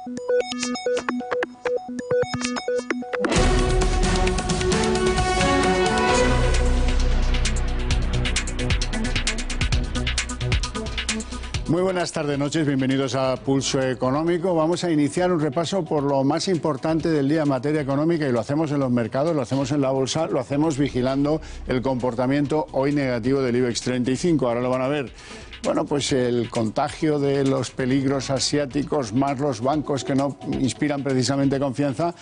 Muy buenas tardes, noches, bienvenidos a Pulso Económico. Vamos a iniciar un repaso por lo más importante del día en materia económica y lo hacemos en los mercados, lo hacemos en la bolsa, lo hacemos vigilando el comportamiento hoy negativo del IBEX 35. Ahora lo van a ver. Bueno, pues el contagio de los peligros asiáticos más los bancos que no inspiran precisamente confianza,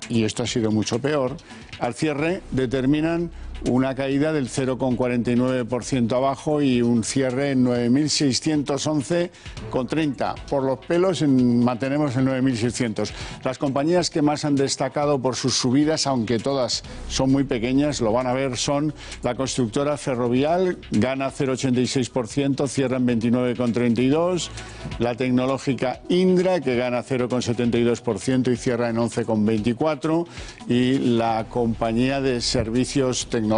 y esto ha sido mucho peor, al cierre determinan una caída del 0,49% abajo y un cierre en 9.611,30. Por los pelos mantenemos el 9.600. Las compañías que más han destacado por sus subidas, aunque todas son muy pequeñas, lo van a ver, son la constructora Ferrovial, gana 0,86%, cierra en 29,32. La tecnológica Indra, que gana 0,72% y cierra en 11,24. Y la compañía de servicios tecnológicos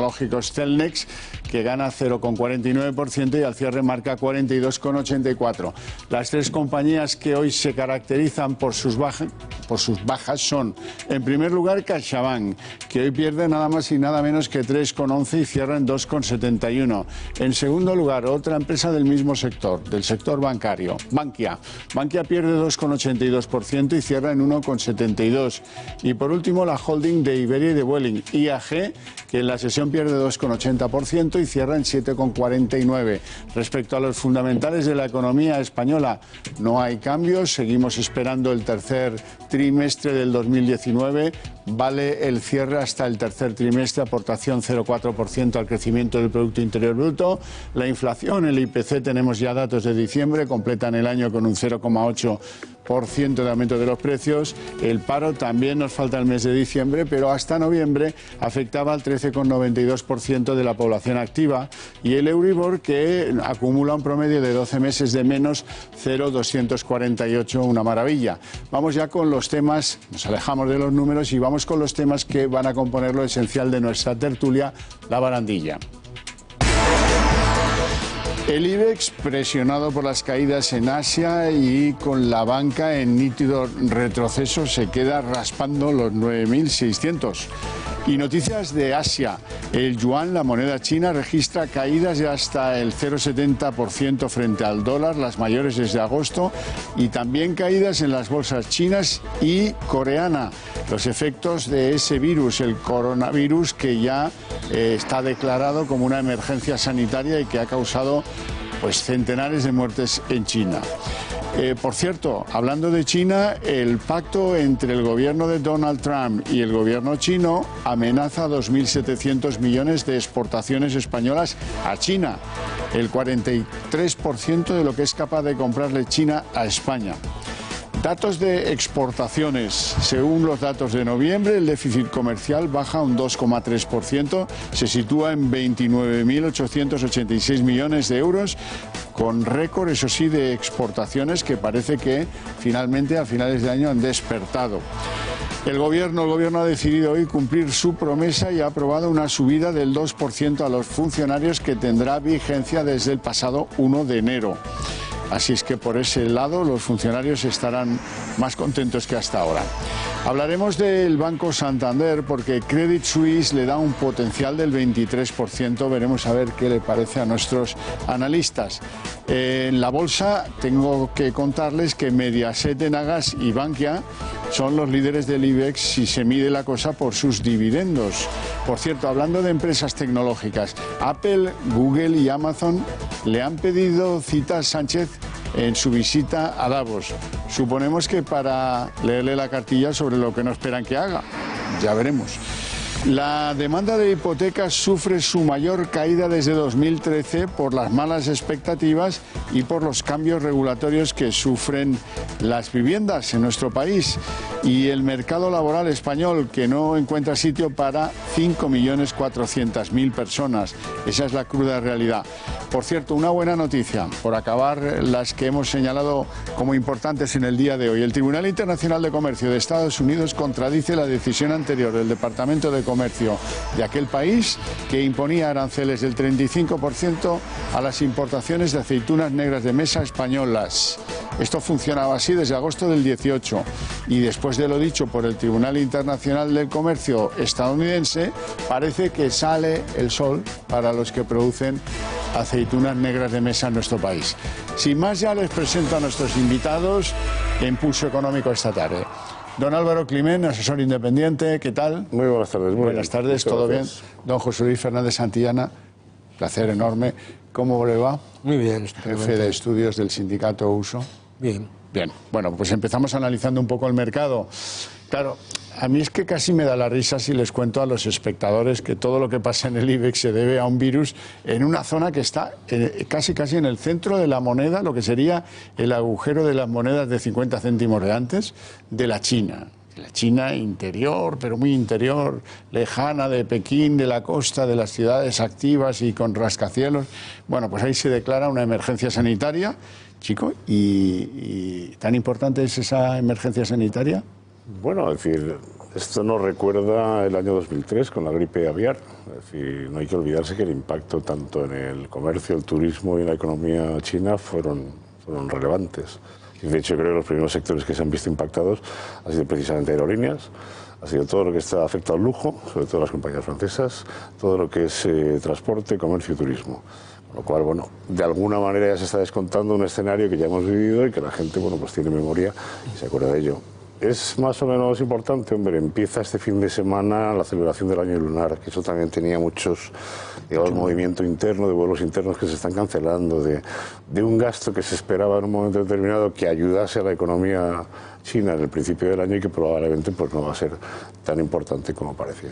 Cellnex, que gana 0,49% y al cierre marca 42,84. Las tres compañías que hoy se caracterizan por sus bajas son, en primer lugar, CaixaBank, que hoy pierde nada más y nada menos que 3,11 y cierra en 2,71. En segundo lugar, otra empresa del mismo sector, del sector bancario, Bankia. Bankia pierde 2,82% y cierra en 1,72. Y por último, la holding de Iberia y de Vueling, IAG, que en la sesión pierde 2,80% y cierra en 7,49. Respecto a los fundamentales de la economía española, no hay cambios. Seguimos esperando el tercer trimestre del 2019. Vale el cierre hasta el tercer trimestre, aportación 0,4% al crecimiento del Producto Interior Bruto. La inflación, el IPC, tenemos ya datos de diciembre, completan el año con un 0,8% de aumento de los precios. El paro también nos falta el mes de diciembre, pero hasta noviembre afectaba al 13,92% de la población activa, y el Euribor, que acumula un promedio de 12 meses de menos 0,248, una maravilla. Vamos ya con los temas, nos alejamos de los números y vamos con los temas que van a componer lo esencial de nuestra tertulia, la barandilla. El IBEX, presionado por las caídas en Asia y con la banca en nítido retroceso, se queda raspando los 9.600. Y noticias de Asia. El yuan, la moneda china, registra caídas de hasta el 0,70% frente al dólar, las mayores desde agosto, y también caídas en las bolsas chinas y coreana. Los efectos de ese virus, el coronavirus, que ya está declarado como una emergencia sanitaria y que ha causado centenares de muertes en China. Por cierto, hablando de China, el pacto entre el gobierno de Donald Trump y el gobierno chino amenaza 2.700 millones de exportaciones españolas a China, el 43% de lo que es capaz de comprarle China a España. Datos de exportaciones. Según los datos de noviembre, el déficit comercial baja un 2,3%, se sitúa en 29.886 millones de euros, con récord, eso sí, de exportaciones que parece que finalmente a finales de año han despertado. El gobierno ha decidido hoy cumplir su promesa y ha aprobado una subida del 2% a los funcionarios que tendrá vigencia desde el pasado 1 de enero. Así es que por ese lado los funcionarios estarán más contentos que hasta ahora. Hablaremos del Banco Santander porque Credit Suisse le da un potencial del 23%. Veremos a ver qué le parece a nuestros analistas. En la bolsa tengo que contarles que Mediaset, Enagas y Bankia son los líderes del IBEX si se mide la cosa por sus dividendos. Por cierto, hablando de empresas tecnológicas, Apple, Google y Amazon le han pedido cita a Sánchez en su visita a Davos. Suponemos que para leerle la cartilla sobre lo que no esperan que haga. Ya veremos. La demanda de hipotecas sufre su mayor caída desde 2013 por las malas expectativas y por los cambios regulatorios que sufren las viviendas en nuestro país. Y el mercado laboral español, que no encuentra sitio para 5.400.000 personas. Esa es la cruda realidad. Por cierto, una buena noticia, por acabar las que hemos señalado como importantes en el día de hoy. El Tribunal Internacional de Comercio de Estados Unidos contradice la decisión anterior del Departamento de Comercio de aquel país que imponía aranceles del 35% a las importaciones de aceitunas negras de mesa españolas. Esto funcionaba así desde agosto del 18 y después de lo dicho por el Tribunal Internacional del Comercio estadounidense, parece que sale el sol para los que producen aceitunas negras de mesa en nuestro país. Sin más, ya les presento a nuestros invitados en Pulso Económico esta tarde. Don Álvaro Climent, asesor independiente, ¿qué tal? Muy buenas tardes. Buenas tardes, ¿todo bien? Don José Luis Fernández Santillana, placer enorme. ¿Cómo le va? Muy bien. Jefe de estudios del sindicato USO. Bien. Bien, bueno, pues empezamos analizando un poco el mercado. Claro, a mí es que casi me da la risa si les cuento a los espectadores que todo lo que pasa en el IBEX se debe a un virus en una zona que está casi en el centro de la moneda, lo que sería el agujero de las monedas de 50 céntimos de antes, de la China. La China interior, pero muy interior, lejana de Pekín, de la costa, de las ciudades activas y con rascacielos. Bueno, pues ahí se declara una emergencia sanitaria, chico, y ¿tan importante es esa emergencia sanitaria? Bueno, es decir, esto nos recuerda el año 2003 con la gripe aviar. Es decir, no hay que olvidarse que el impacto tanto en el comercio, el turismo y en la economía china fueron relevantes. Y de hecho, creo que los primeros sectores que se han visto impactados han sido precisamente aerolíneas, ha sido todo lo que está afectado al lujo, sobre todo las compañías francesas, todo lo que es transporte, comercio y turismo. Con lo cual, bueno, de alguna manera ya se está descontando un escenario que ya hemos vivido y que la gente, bueno, pues tiene memoria y se acuerda de ello. Es más o menos importante, hombre, empieza este fin de semana la celebración del año lunar, que eso también tenía muchos, digamos, movimiento interno, de vuelos internos que se están cancelando, de un gasto que se esperaba en un momento determinado que ayudase a la economía china en el principio del año y que probablemente pues no va a ser tan importante como parecía.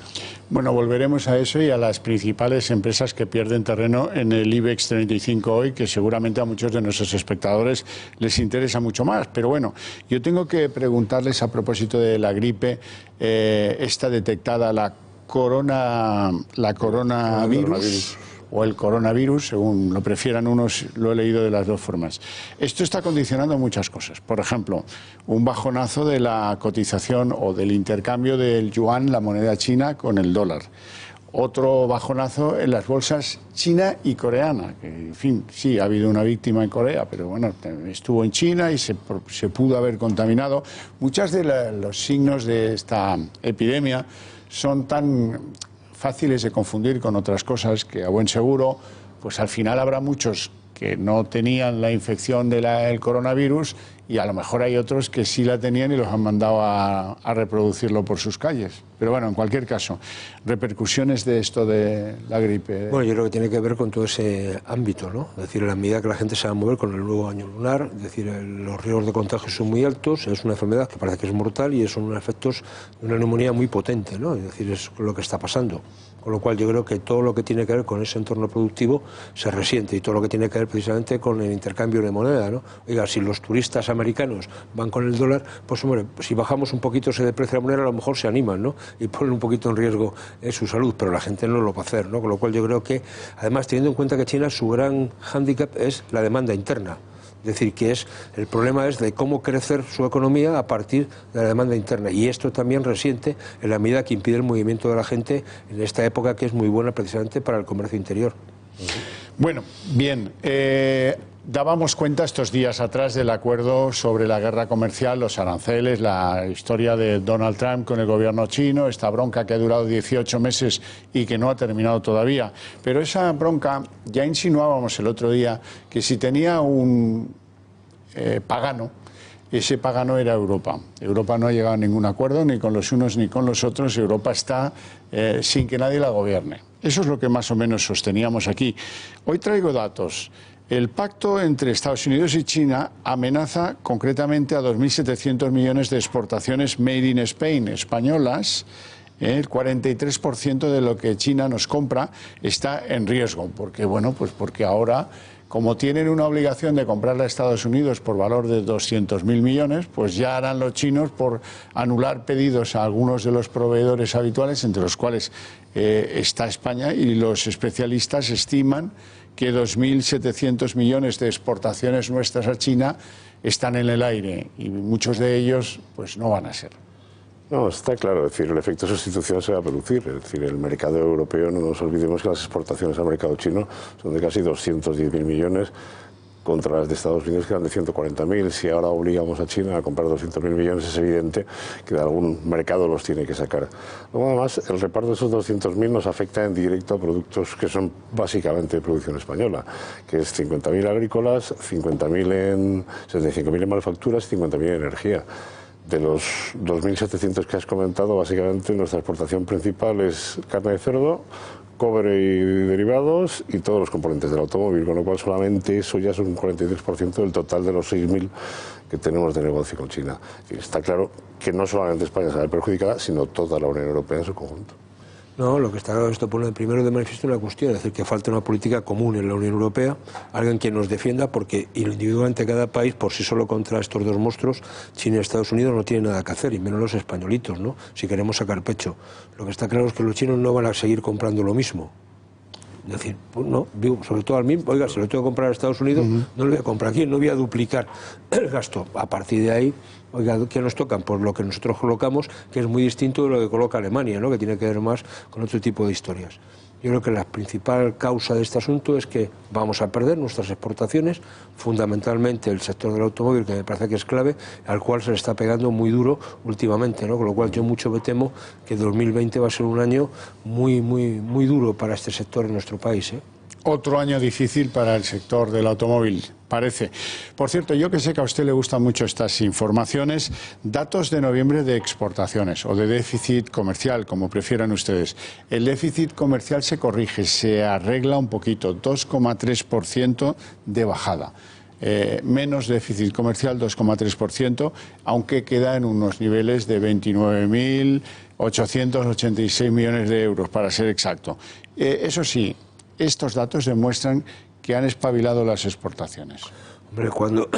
Bueno, volveremos a eso y a las principales empresas que pierden terreno en el IBEX 35 hoy, que seguramente a muchos de nuestros espectadores les interesa mucho más. Pero bueno, yo tengo que preguntarles a propósito de la gripe, esta detectada, la coronavirus o el coronavirus, según lo prefieran unos, lo he leído de las dos formas. Esto está condicionando muchas cosas. Por ejemplo, un bajonazo de la cotización o del intercambio del yuan, la moneda china, con el dólar. Otro bajonazo en las bolsas china y coreana. Que, en fin, sí, ha habido una víctima en Corea, pero bueno, estuvo en China y se pudo haber contaminado. Muchos de los signos de esta epidemia son tan fáciles de confundir con otras cosas que a buen seguro, pues al final habrá muchos que no tenían la infección del coronavirus y a lo mejor hay otros que sí la tenían y los han mandado a reproducirlo por sus calles. Pero bueno, en cualquier caso, repercusiones de esto de la gripe. Bueno, yo creo que tiene que ver con todo ese ámbito, ¿no? Es decir, en la medida que la gente se va a mover con el nuevo año lunar, es decir, los riesgos de contagio son muy altos, es una enfermedad que parece que es mortal y son unos efectos de una neumonía muy potente, ¿no? Es decir, es lo que está pasando. Con lo cual yo creo que todo lo que tiene que ver con ese entorno productivo se resiente y todo lo que tiene que ver precisamente con el intercambio de moneda, ¿no? Oiga, si los turistas americanos van con el dólar, pues hombre, si bajamos un poquito ese deprecio de la moneda, a lo mejor se animan, ¿no? Y ponen un poquito en riesgo su salud, pero la gente no lo va a hacer, ¿no? Con lo cual yo creo que, además, teniendo en cuenta que China, su gran hándicap es la demanda interna. Es decir, que el problema es de cómo crecer su economía a partir de la demanda interna. Y esto también resiente en la medida que impide el movimiento de la gente en esta época que es muy buena precisamente para el comercio interior. Bueno, bien. Dábamos cuenta estos días atrás del acuerdo sobre la guerra comercial, los aranceles, la historia de Donald Trump con el gobierno chino, esta bronca que ha durado 18 meses y que no ha terminado todavía. Pero esa bronca, ya insinuábamos el otro día que si tenía un pagano, ese pagano era Europa. Europa no ha llegado a ningún acuerdo ni con los unos ni con los otros. Europa está sin que nadie la gobierne. Eso es lo que más o menos sosteníamos aquí. Hoy traigo datos. El pacto entre Estados Unidos y China amenaza concretamente a 2.700 millones de exportaciones made in Spain españolas. El 43% de lo que China nos compra está en riesgo. Porque, bueno, pues porque ahora, como tienen una obligación de comprarle a Estados Unidos por valor de 200.000 millones, pues ya harán los chinos por anular pedidos a algunos de los proveedores habituales, entre los cuales está España, y los especialistas estiman que 2.700 millones de exportaciones nuestras a China están en el aire y muchos de ellos pues no van a ser. No, está claro, es decir, el efecto de sustitución se va a producir, es decir, el mercado europeo, no nos olvidemos que las exportaciones al mercado chino son de casi 210.000 millones, contra las de Estados Unidos, que eran de 140.000. Si ahora obligamos a China a comprar 200.000 millones, es evidente que de algún mercado los tiene que sacar. Luego, además, el reparto de esos 200.000 nos afecta en directo a productos que son básicamente de producción española, que es 50.000 agrícolas, 75.000 en manufacturas y 50.000 en energía. De los 2.700 que has comentado, básicamente nuestra exportación principal es carne de cerdo, cobre y derivados y todos los componentes del automóvil, con lo cual solamente eso ya es un 43% del total de los 6.000 que tenemos de negocio con China. Está claro que no solamente España se ve perjudicada, sino toda la Unión Europea en su conjunto. No, lo que está claro, esto pone primero de manifiesto una cuestión, es decir, que falta una política común en la Unión Europea, alguien que nos defienda, porque individualmente cada país, por sí solo contra estos dos monstruos, China y Estados Unidos, no tiene nada que hacer, y menos los españolitos, ¿no?, si queremos sacar pecho. Lo que está claro es que los chinos no van a seguir comprando lo mismo. Es decir, pues no, digo, sobre todo al mismo, oiga, si lo tengo que comprar a Estados Unidos, no lo voy a comprar aquí, no voy a duplicar el gasto. A partir de ahí, oiga, ¿qué nos tocan? Pues lo que nosotros colocamos, que es muy distinto de lo que coloca Alemania, ¿no?, que tiene que ver más con otro tipo de historias. Yo creo que la principal causa de este asunto es que vamos a perder nuestras exportaciones, fundamentalmente el sector del automóvil, que me parece que es clave, al cual se le está pegando muy duro últimamente, ¿no?, con lo cual yo mucho me temo que 2020 va a ser un año muy duro para este sector en nuestro país, ¿eh? Otro año difícil para el sector del automóvil, parece. Por cierto, yo que sé que a usted le gustan mucho estas informaciones, datos de noviembre de exportaciones o de déficit comercial, como prefieran ustedes. El déficit comercial se corrige, se arregla un poquito, 2,3% de bajada. Menos déficit comercial, 2,3%, aunque queda en unos niveles de 29.886 millones de euros, para ser exacto. Eso sí, estos datos demuestran que han espabilado las exportaciones. Hombre, cuando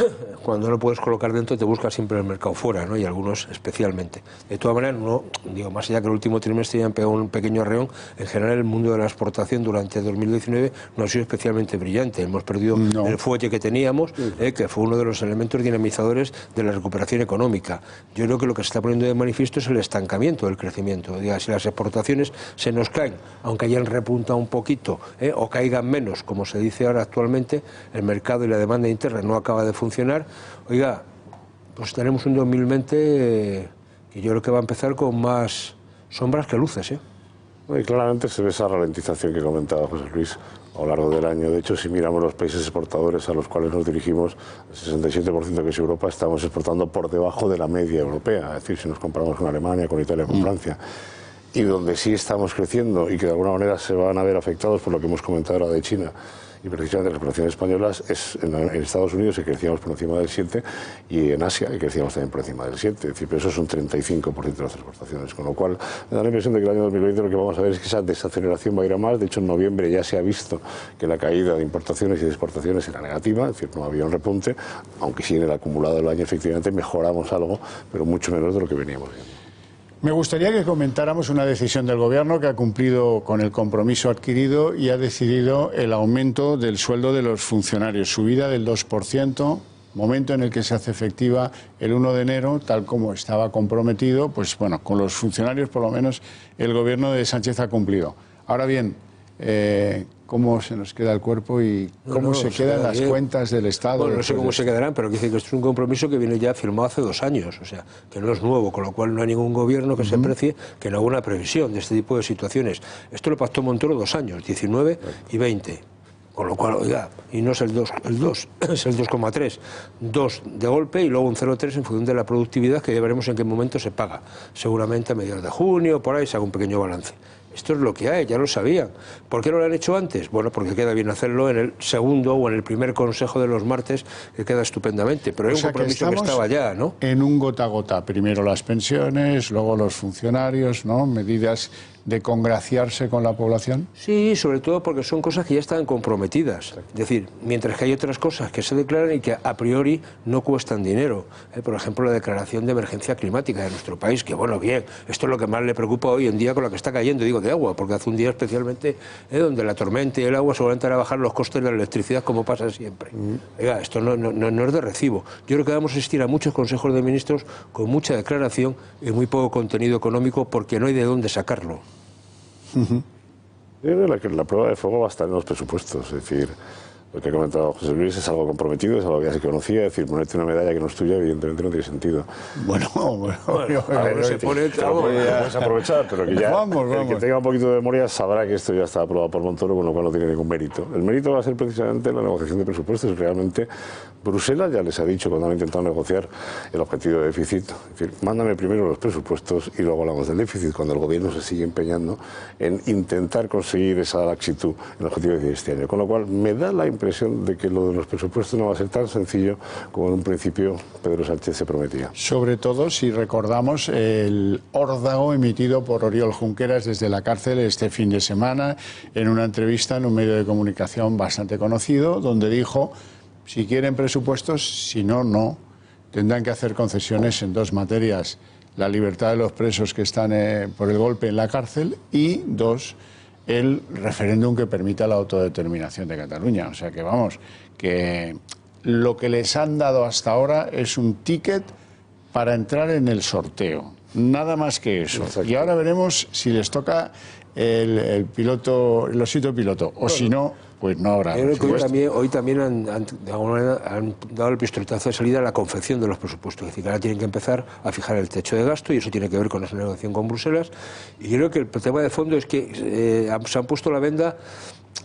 no puedes colocar dentro, te buscas siempre el mercado fuera, ¿no?, y algunos especialmente. De todas maneras, no, digo, más allá que el último trimestre ya han pegado un pequeño arreón, en general el mundo de la exportación durante 2019 no ha sido especialmente brillante. Hemos perdido el fuelle que teníamos, que fue uno de los elementos dinamizadores de la recuperación económica. Yo creo que lo que se está poniendo de manifiesto es el estancamiento del crecimiento. Diga, si las exportaciones se nos caen, aunque hayan repuntado un poquito, o caigan menos, como se dice ahora actualmente, el mercado y la demanda interna no acaba de funcionar, oiga, pues tenemos un 2020 que yo creo que va a empezar con más sombras que luces, ¿eh? Y claramente se ve esa ralentización que comentaba José Luis a lo largo del año. De hecho, si miramos los países exportadores a los cuales nos dirigimos, el 67% que es Europa, estamos exportando por debajo de la media europea. Es decir, si nos comparamos con Alemania, con Italia, con Francia. Y donde sí estamos creciendo y que de alguna manera se van a ver afectados por lo que hemos comentado ahora de China, y precisamente las operaciones españolas, es en Estados Unidos, que crecíamos por encima del 7%, y en Asia, que crecíamos también por encima del 7%. Es decir, pero eso es un 35% de las exportaciones, con lo cual me da la impresión de que el año 2020 lo que vamos a ver es que esa desaceleración va a ir a más. De hecho, en noviembre ya se ha visto que la caída de importaciones y de exportaciones era negativa, es decir, no había un repunte, aunque sí en el acumulado del año efectivamente mejoramos algo, pero mucho menos de lo que veníamos viendo. Me gustaría que comentáramos una decisión del Gobierno que ha cumplido con el compromiso adquirido y ha decidido el aumento del sueldo de los funcionarios, subida del 2%, momento en el que se hace efectiva el 1 de enero, tal como estaba comprometido. Pues bueno, con los funcionarios por lo menos el Gobierno de Sánchez ha cumplido. Ahora bien, ¿cómo se nos queda el cuerpo y cómo se quedan las cuentas del Estado? Bueno, no sé cómo se quedarán, pero quiere decir que esto es un compromiso que viene ya firmado hace 2 años, o sea, que no es nuevo, con lo cual no hay ningún gobierno que se precie que no haga una previsión de este tipo de situaciones. Esto lo pactó Montoro 2 años, 19 y 20. Con lo cual, oiga, y no es el 2, es el 2,3. 2 de golpe y luego un 0,3 en función de la productividad, que ya veremos en qué momento se paga. Seguramente a mediados de junio, por ahí se haga un pequeño balance. Esto es lo que hay, ya lo sabían. ¿Por qué no lo han hecho antes? Bueno, porque queda bien hacerlo en el segundo o en el primer consejo de los martes, que queda estupendamente. Pero es un compromiso que estaba ya, ¿no? En un gota a gota. Primero las pensiones, luego los funcionarios, ¿no? Medidas de congraciarse con la población. Sí, sobre todo porque son cosas que ya están comprometidas. Es decir, mientras que hay otras cosas que se declaran y que a priori no cuestan dinero. Por ejemplo, la declaración de emergencia climática de nuestro país, que bueno, bien, esto es lo que más le preocupa hoy en día con la que está cayendo, digo, de agua, porque hace un día especialmente donde la tormenta y el agua seguramente hará bajar los costes de la electricidad, como pasa siempre. Oiga, esto no es de recibo. Yo creo que vamos a asistir a muchos consejos de ministros con mucha declaración y muy poco contenido económico, porque no hay de dónde sacarlo. Yo creo que la prueba de fuego va a estar en los presupuestos, es decir, Lo que ha comentado José Luis es algo comprometido, es algo que ya se conocía, es decir, ponerte una medalla que no es tuya, evidentemente no tiene sentido. Bueno, A ver, se pone... puedes aprovechar, pero que ya Vamos. el que tenga un poquito de memoria sabrá que esto ya está aprobado por Montoro, con lo cual no tiene ningún mérito. El mérito va a ser precisamente la negociación de presupuestos. Realmente Bruselas ya les ha dicho cuando han intentado negociar el objetivo de déficit, es decir, mándame primero los presupuestos y luego hablamos del déficit, cuando el gobierno se sigue empeñando en intentar conseguir esa laxitud en el objetivo de este año. Con lo cual me da la impresión de que lo de los presupuestos no va a ser tan sencillo como en un principio Pedro Sánchez se prometía. Sobre todo si recordamos el órdago emitido por Oriol Junqueras desde la cárcel este fin de semana en una entrevista en un medio de comunicación bastante conocido, donde dijo, si quieren presupuestos, si no, no. Tendrán que hacer concesiones en dos materias: la libertad de los presos que están por el golpe en la cárcel y, dos, el referéndum que permita la autodeterminación de Cataluña. O sea que vamos, que lo que les han dado hasta ahora es un ticket para entrar en el sorteo. Nada más que eso. Exacto. Y ahora veremos si les toca el osito piloto, o si no, pues no habrá. Yo creo que hoy también de alguna manera han dado el pistoletazo de salida a la confección de los presupuestos. Es decir, que ahora tienen que empezar a fijar el techo de gasto y eso tiene que ver con esa negociación con Bruselas. Y yo creo que el tema de fondo es que se han puesto la venda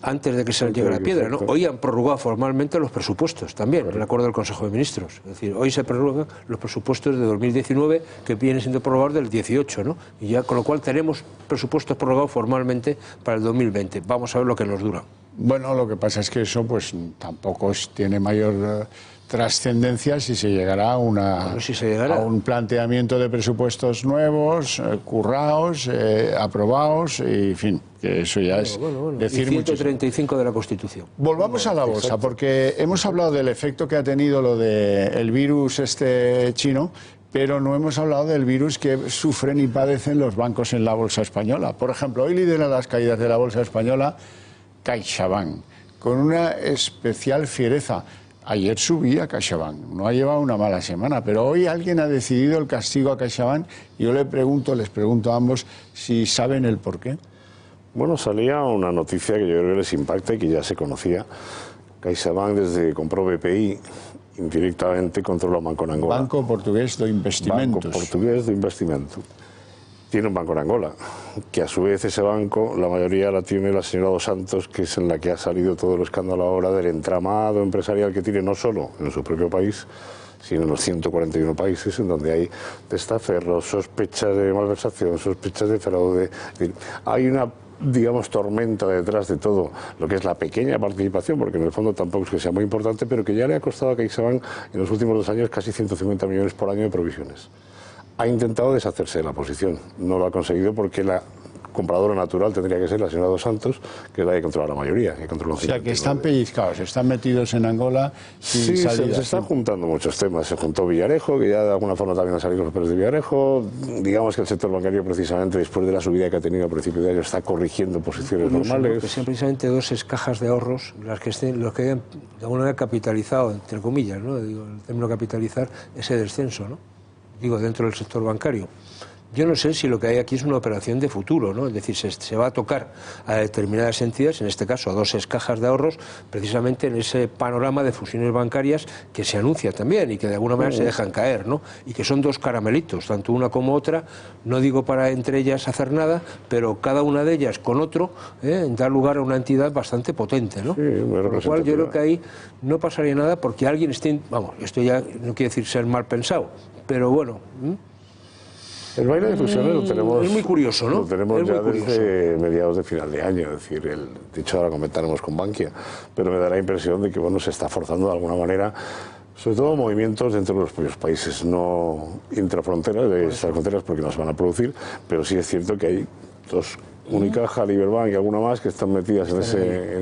antes de que se llegue la piedra, ¿no? Hoy han prorrogado formalmente los presupuestos también, en el acuerdo del Consejo de Ministros. Es decir, hoy se prorrogan los presupuestos de 2019 que vienen siendo prorrogados del 18, ¿no? Y ya, con lo cual tenemos presupuestos prorrogados formalmente para el 2020. Vamos a ver lo que nos dura. Bueno, lo que pasa es que eso pues tampoco tiene mayor trascendencia si se llegará a un planteamiento de presupuestos nuevos, currados, aprobados, y en fin, que eso ya es decir y 135 de la Constitución. Volvamos a la bolsa, porque hemos hablado del efecto que ha tenido lo del virus este chino, pero no hemos hablado del virus que sufren y padecen los bancos en la bolsa española. Por ejemplo, hoy lidera las caídas de la bolsa española CaixaBank, con una especial fiereza. Ayer subía CaixaBank, no ha llevado una mala semana, pero hoy alguien ha decidido el castigo a CaixaBank y yo les pregunto a ambos si saben el porqué. Bueno, salía una noticia que yo creo que les impacta y que ya se conocía. CaixaBank, desde que compró BPI, indirectamente controla un banco en Angola. Banco Portugués de Investimentos. Banco Portugués de Investimento. Tiene un banco en Angola, que a su vez ese banco, la mayoría la tiene la señora Dos Santos, que es en la que ha salido todo el escándalo ahora del entramado empresarial que tiene no solo en su propio país, sino en los 141 países en donde hay testaferros, sospechas de malversación, sospechas de fraude. Es decir, hay una, digamos, tormenta detrás de todo lo que es la pequeña participación, porque en el fondo tampoco es que sea muy importante, pero que ya le ha costado a CaixaBank en los últimos 2 años casi 150 millones por año de provisiones. Ha intentado deshacerse de la posición, no lo ha conseguido porque la compradora natural tendría que ser la señora Dos Santos, que es la que controla la mayoría. Que controla, o sea, que están pellizcados, están metidos en Angola. Sí, se están juntando muchos temas. Se juntó Villarejo, que ya de alguna forma también han salido los papeles de Villarejo. Digamos que el sector bancario, precisamente después de la subida que ha tenido a principios de año, está corrigiendo posiciones normales. Que sean precisamente 2 cajas de ahorros los que hayan de alguna manera capitalizado, entre comillas, ¿no? Digo, el término capitalizar, ese descenso, ¿no? Digo, dentro del sector bancario. Yo no sé si lo que hay aquí es una operación de futuro, ¿no? Es decir, se va a tocar a determinadas entidades, en este caso a 2 cajas de ahorros, precisamente en ese panorama de fusiones bancarias que se anuncia también y que de alguna manera se dejan caer, ¿no? Y que son 2 caramelitos, tanto una como otra, no digo para entre ellas hacer nada, pero cada una de ellas con otro da lugar a una entidad bastante potente, ¿no? Sí, por lo cual yo creo que ahí no pasaría nada porque alguien esté, vamos, esto ya no quiere decir ser mal pensado, pero bueno. El baile de fusiones lo tenemos... Es muy curioso, ¿no? Lo tenemos ya desde mediados de final de año, es decir, de hecho ahora comentaremos con Bankia, pero me da la impresión de que bueno, se está forzando de alguna manera, sobre todo movimientos dentro de los propios países, no intrafronteras, de estas fronteras porque no se van a producir, pero sí es cierto que hay 2, Unicaja, Liberbank y alguna más que están metidas en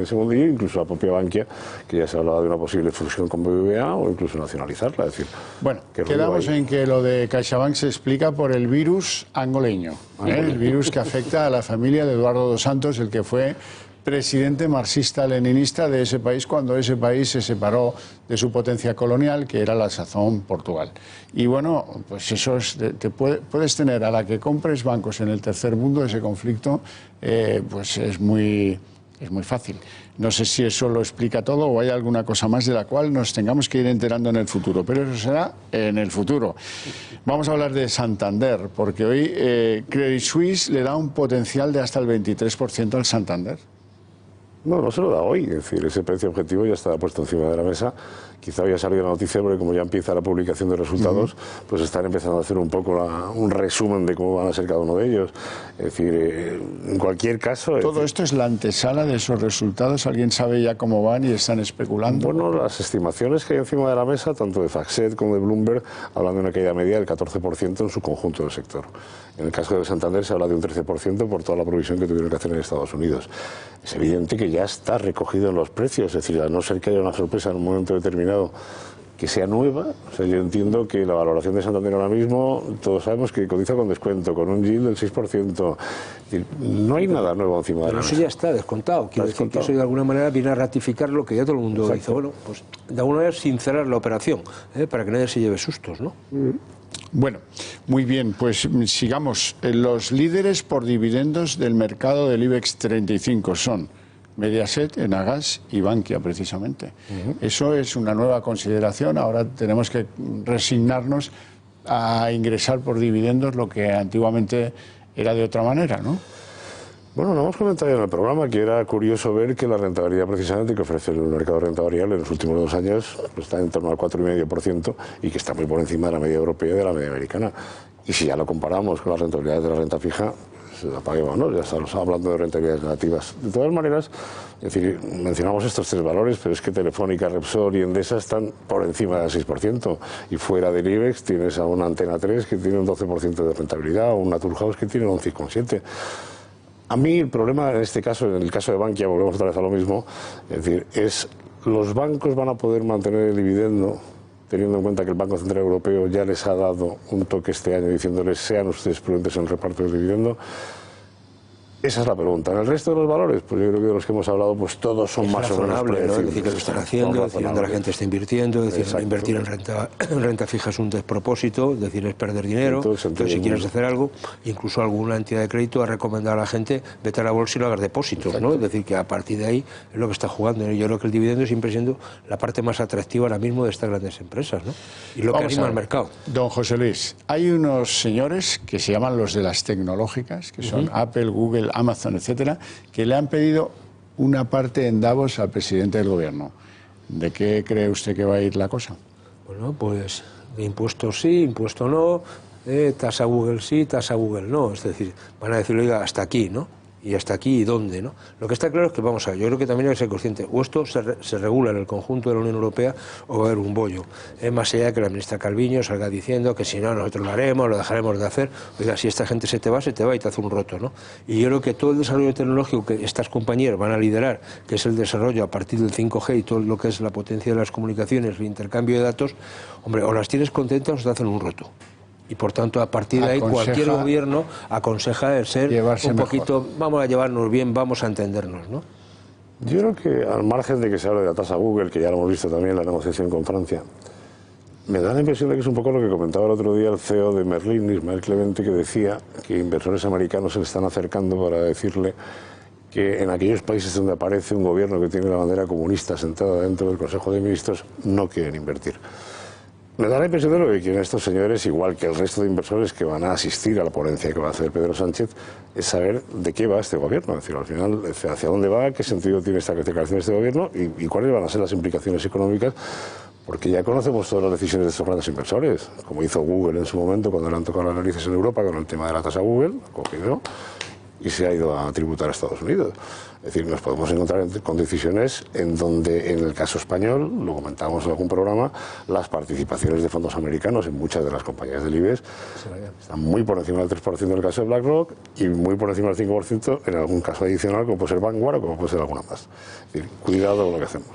ese mundillo, incluso la propia Bankia, que ya se ha hablado de una posible fusión con BBVA o incluso nacionalizarla. Es decir, bueno, quedamos en que lo de CaixaBank se explica por el virus angoleño, el virus que afecta a la familia de Eduardo Dos Santos, el que fue presidente marxista-leninista de ese país cuando ese país se separó de su potencia colonial, que era la sazón Portugal. Y bueno, pues eso es, puedes tener a la que compres bancos en el tercer mundo, ese conflicto, pues es muy Es muy fácil. No sé si eso lo explica todo o hay alguna cosa más de la cual nos tengamos que ir enterando en el futuro, pero eso será en el futuro. Vamos a hablar de Santander, porque hoy Credit Suisse le da un potencial de hasta el 23% al Santander. No, no se lo da hoy, es decir, ese precio objetivo ya está puesto encima de la mesa. Quizá había salido la noticia porque como ya empieza la publicación de resultados, pues están empezando a hacer un poco un resumen de cómo van a ser cada uno de ellos. Es decir, en cualquier caso... ¿Todo esto es la antesala de esos resultados? ¿Alguien sabe ya cómo van y están especulando? Bueno, las estimaciones que hay encima de la mesa, tanto de FactSet como de Bloomberg, hablan de una caída media del 14% en su conjunto del sector. En el caso de Santander se habla de un 13% por toda la provisión que tuvieron que hacer en Estados Unidos. Es evidente que ya está recogido en los precios, es decir, a no ser que haya una sorpresa en un momento determinado que sea nueva. O sea, yo entiendo que la valoración de Santander ahora mismo, todos sabemos que cotiza con descuento, con un yield del 6%. Es decir, no hay nada nuevo encima de la mesa. Pero eso ya está descontado. Quiero decir que eso de alguna manera viene a ratificar lo que ya todo el mundo dice. Bueno, pues de alguna manera sincerar la operación, para que nadie se lleve sustos, ¿no? Bueno, muy bien, pues sigamos. Los líderes por dividendos del mercado del IBEX 35 son Mediaset, Enagas y Bankia, precisamente. Eso es una nueva consideración. Ahora tenemos que resignarnos a ingresar por dividendos lo que antiguamente era de otra manera, ¿no? Bueno, lo hemos comentado en el programa que era curioso ver que la rentabilidad precisamente que ofrece el mercado de renta variable en los últimos 2 años pues, está en torno al 4,5% y que está muy por encima de la media europea y de la media americana. Y si ya lo comparamos con las rentabilidades de la renta fija, pues apaguemos, ¿no? Ya estamos hablando de rentabilidades negativas. De todas maneras, es decir, mencionamos estos 3 valores, pero es que Telefónica, Repsol y Endesa están por encima del 6%. Y fuera del IBEX tienes a una Antena 3 que tiene un 12% de rentabilidad o un Naturhaus que tiene un 11,7%. A mí el problema en este caso, en el caso de Bankia, volvemos otra vez a lo mismo, es decir, los bancos van a poder mantener el dividendo teniendo en cuenta que el Banco Central Europeo ya les ha dado un toque este año diciéndoles sean ustedes prudentes en el reparto del dividendo. Esa es la pregunta. En el resto de los valores, pues yo creo que de los que hemos hablado, pues todos son más o menos predecibles. Es decir, que lo están haciendo, es decir, donde la gente está invirtiendo, es decir, invertir en renta fija es un despropósito, es decir, es perder dinero. Entonces, si quieres hacer algo, incluso alguna entidad de crédito ha recomendado a la gente vete a la bolsa y no hagas depósitos, ¿no? Es decir, que a partir de ahí es lo que está jugando. Yo creo que el dividendo siempre siendo la parte más atractiva ahora mismo de estas grandes empresas, ¿no? Y lo que anima al mercado. Don José Luis, hay unos señores que se llaman los de las tecnológicas, que son Apple, Google, Amazon, etcétera, que le han pedido una parte en Davos al presidente del gobierno. ¿De qué cree usted que va a ir la cosa? Bueno, pues de impuestos sí, impuesto no, tasa Google sí, tasa Google no. Es decir, van a decirle, oiga, hasta aquí, ¿no? Y hasta aquí y dónde, ¿no? Lo que está claro es que, vamos a ver, yo creo que también hay que ser consciente, o esto se regula en el conjunto de la Unión Europea o va a haber un bollo. Más allá de que la ministra Calviño salga diciendo que si no, nosotros lo haremos, lo dejaremos de hacer. Oiga, si esta gente se te va y te hace un roto, ¿no? Y yo creo que todo el desarrollo tecnológico que estas compañías van a liderar, que es el desarrollo a partir del 5G y todo lo que es la potencia de las comunicaciones, el intercambio de datos, hombre, o las tienes contentas o te hacen un roto. Y por tanto, a partir de ahí, cualquier gobierno aconseja el ser un poquito, mejor. Vamos a llevarnos bien, vamos a entendernos, ¿no? Yo creo que al margen de que se hable de la tasa Google, que ya lo hemos visto también en la negociación con Francia, me da la impresión de que es un poco lo que comentaba el otro día el CEO de Merlin, Ismael Clemente, que decía que inversores americanos se le están acercando para decirle que en aquellos países donde aparece un gobierno que tiene la bandera comunista sentada dentro del Consejo de Ministros, no quieren invertir. Me da la impresión de lo que quieren estos señores, igual que el resto de inversores que van a asistir a la ponencia que va a hacer Pedro Sánchez, es saber de qué va este gobierno. Es decir, al final, hacia dónde va, qué sentido tiene esta declaración de este gobierno y cuáles van a ser las implicaciones económicas, porque ya conocemos todas las decisiones de estos grandes inversores, como hizo Google en su momento cuando le han tocado las narices en Europa con el tema de la tasa Google, cogido y se ha ido a tributar a Estados Unidos. Es decir, nos podemos encontrar con decisiones en donde, en el caso español, lo comentábamos en algún programa, las participaciones de fondos americanos en muchas de las compañías del IBEX están muy por encima del 3% en el caso de BlackRock y muy por encima del 5% en algún caso adicional, como puede ser Vanguard o como puede ser alguna más. Es decir, cuidado con lo que hacemos.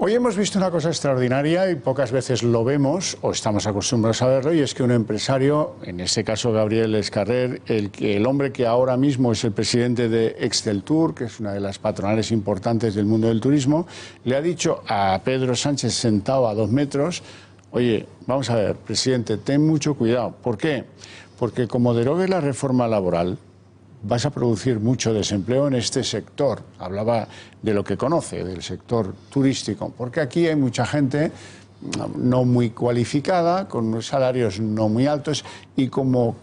Hoy hemos visto una cosa extraordinaria y pocas veces lo vemos o estamos acostumbrados a verlo, y es que un empresario, en este caso Gabriel Escarrer, el hombre que ahora mismo es el presidente de Exceltur, que es una de las patronales importantes del mundo del turismo, le ha dicho a Pedro Sánchez sentado a 2 metros, oye, vamos a ver, presidente, ten mucho cuidado. ¿Por qué? Porque como derogue la reforma laboral, vas a producir mucho desempleo en este sector. Hablaba de lo que conoce, del sector turístico, porque aquí hay mucha gente no muy cualificada, con unos salarios no muy altos, y como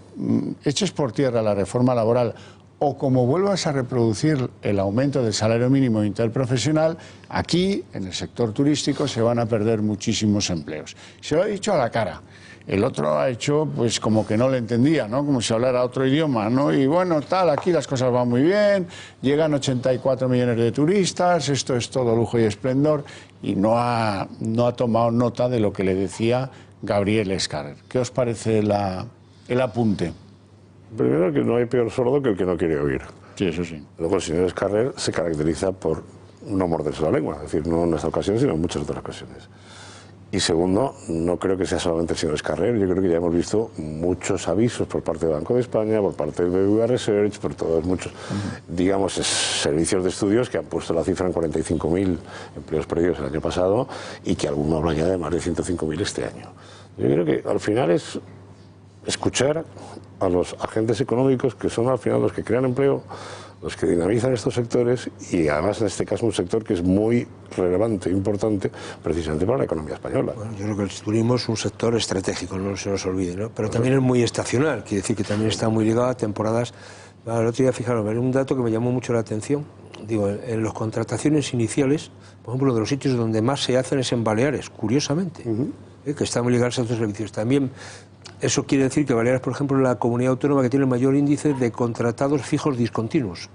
eches por tierra la reforma laboral o como vuelvas a reproducir el aumento del salario mínimo interprofesional, aquí, en el sector turístico, se van a perder muchísimos empleos. Se lo ha dicho a la cara. El otro ha hecho, pues, como que no le entendía, ¿no? Como si hablara otro idioma, ¿no? Y bueno, tal, aquí las cosas van muy bien, llegan 84 millones de turistas, esto es todo lujo y esplendor, y no ha tomado nota de lo que le decía Gabriel Escarrer. ¿Qué os parece el apunte? Primero, que no hay peor sordo que el que no quiere oír. Sí, eso sí. Luego, el señor Escarrer se caracteriza por no morderse la lengua, es decir, no en esta ocasión, sino en muchas otras ocasiones. Y segundo, no creo que sea solamente el señor Escarrer, yo creo que ya hemos visto muchos avisos por parte del Banco de España, por parte del BBVA Research, por todos muchos, digamos, servicios de estudios que han puesto la cifra en 45.000 empleos perdidos el año pasado y que alguno habla ya de más de 105.000 este año. Yo creo que al final es escuchar a los agentes económicos que son al final los que crean empleo, los que dinamizan estos sectores y además en este caso un sector que es muy relevante, importante precisamente para la economía española. Bueno, yo creo que el turismo es un sector estratégico, no se nos olvide, ¿no? Pero también es muy estacional, quiere decir que también está muy ligado a temporadas. El otro día, fijaros, un dato que me llamó mucho la atención, digo, en las contrataciones iniciales, por ejemplo, de los sitios donde más se hacen es en Baleares, curiosamente, que está muy ligado a estos servicios. También eso quiere decir que Baleares, por ejemplo, es la comunidad autónoma que tiene el mayor índice de contratados fijos discontinuos,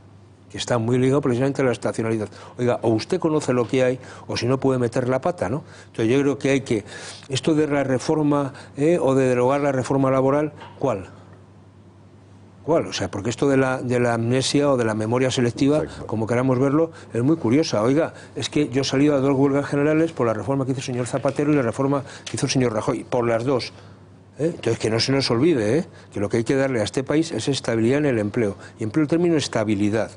que está muy ligado precisamente a la estacionalidad. Oiga, o usted conoce lo que hay, o si no puede meter la pata, ¿no? Entonces yo creo que hay que, esto de la reforma o de derogar la reforma laboral, ¿cuál? O sea, porque esto de la amnesia o de la memoria selectiva, exacto, como queramos verlo, es muy curiosa. Oiga, es que yo he salido a 2 huelgas generales por la reforma que hizo el señor Zapatero y la reforma que hizo el señor Rajoy, por las dos. Entonces, que no se nos olvide que lo que hay que darle a este país es estabilidad en el empleo. Y empleo, el término estabilidad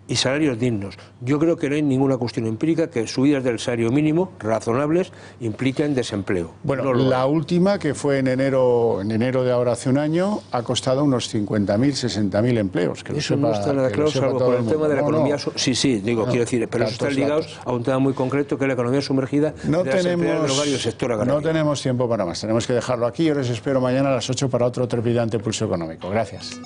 y salarios dignos. Yo creo que no hay ninguna cuestión empírica que subidas del salario mínimo razonables impliquen desempleo. Bueno, no la última, que fue en enero de ahora hace un año, ha costado unos 50.000, 60.000 empleos. Que eso no está nada claro, salvo por el tema de la economía. Sí, quiero decir, pero eso están ligados a un tema muy concreto, que es la economía sumergida. No tenemos tiempo para más, tenemos que dejarlo aquí. Yo les espero mañana a las 8 para otro trepidante pulso económico. Gracias.